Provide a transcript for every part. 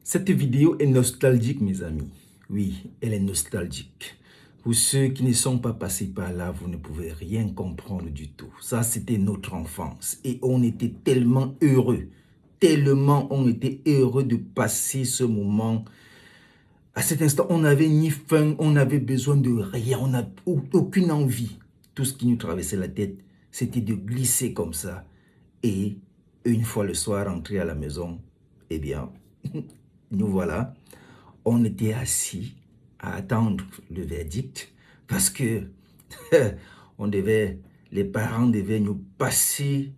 Cette vidéo est nostalgique, mes amis. Oui, elle est nostalgique. Pour ceux qui ne sont pas passés par là, vous ne pouvez rien comprendre du tout. Ça, c'était notre enfance. Et on était tellement heureux. Tellement on était heureux de passer ce moment. À cet instant, on n'avait ni faim, on n'avait besoin de rien, on n'a aucune envie. Tout ce qui nous traversait la tête, c'était de glisser comme ça. Et une fois le soir rentré à la maison, eh bien, nous voilà, on était assis à attendre le verdict parce que les parents devaient nous passer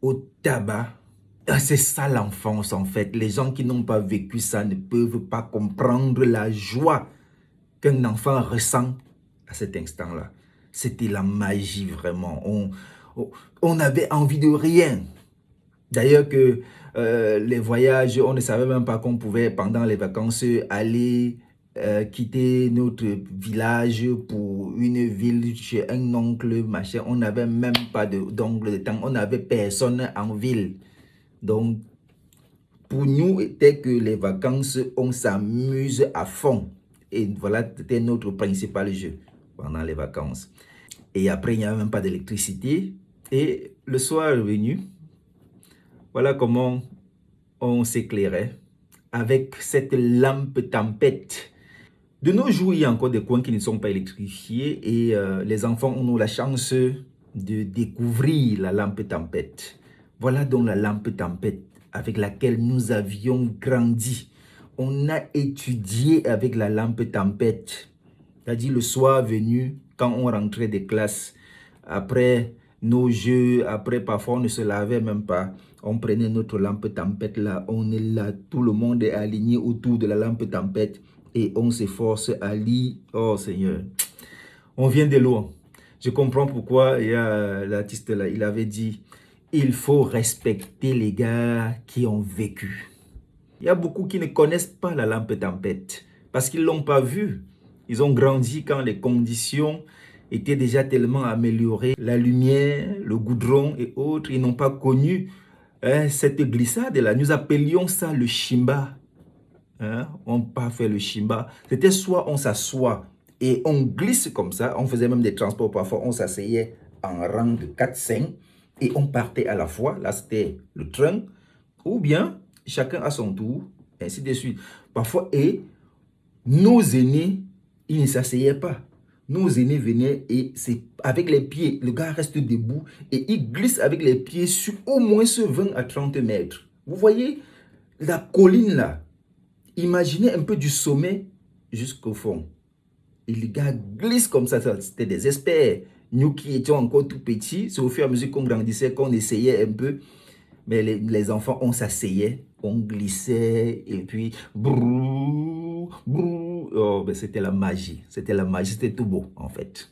au tabac. Ah, c'est ça l'enfance en fait. Les gens qui n'ont pas vécu ça ne peuvent pas comprendre la joie qu'un enfant ressent à cet instant-là. C'était la magie vraiment. On avait envie de rien. D'ailleurs que les voyages, on ne savait même pas qu'on pouvait pendant les vacances aller quitter notre village pour une ville chez un oncle, machin. On n'avait même pas d'oncle de temps. On n'avait personne en ville. Donc, pour nous, c'était que les vacances, on s'amuse à fond. Et voilà, c'était notre principal jeu pendant les vacances. Et après, il n'y avait même pas d'électricité. Et le soir est venu, voilà comment on s'éclairait avec cette lampe tempête. De nos jours, il y a encore des coins qui ne sont pas électrifiés et les enfants ont la chance de découvrir la lampe tempête. Voilà donc la lampe tempête avec laquelle nous avions grandi. On a étudié avec la lampe tempête. C'est-à-dire le soir venu, quand on rentrait des classes, après nos jeux, après parfois on ne se lavait même pas, on prenait notre lampe tempête là, on est là, tout le monde est aligné autour de la lampe tempête et on s'efforce à lire. Oh Seigneur, on vient de loin. Je comprends pourquoi il y a l'artiste là, il avait dit, il faut respecter les gars qui ont vécu. Il y a beaucoup qui ne connaissent pas la lampe tempête parce qu'ils ne l'ont pas vue. Ils ont grandi quand les conditions étaient déjà tellement améliorées. La lumière, le goudron et autres, ils n'ont pas connu cette glissade-là. Nous appelions ça le chimba. On n'a pas fait le chimba. C'était soit on s'assoit et on glisse comme ça. On faisait même des transports parfois. On s'asseyait en rang de 4-5 et on partait à la fois. Là, c'était le train. Ou bien, chacun à son tour, ainsi de suite. Parfois, et nos aînés, ils ne s'asseyaient pas. Nos aînés venaient et c'est avec les pieds, le gars reste debout et il glisse avec les pieds sur au moins ce 20 à 30 mètres. Vous voyez la colline là. Imaginez un peu du sommet jusqu'au fond. Et le gars glisse comme ça, c'était des experts. Nous qui étions encore tout petits, c'est au fur et à mesure qu'on grandissait, qu'on essayait un peu. Mais les enfants, on s'asseyait, on glissait, et puis, brrr, brrr. Oh, ben c'était la magie, c'était tout beau, en fait.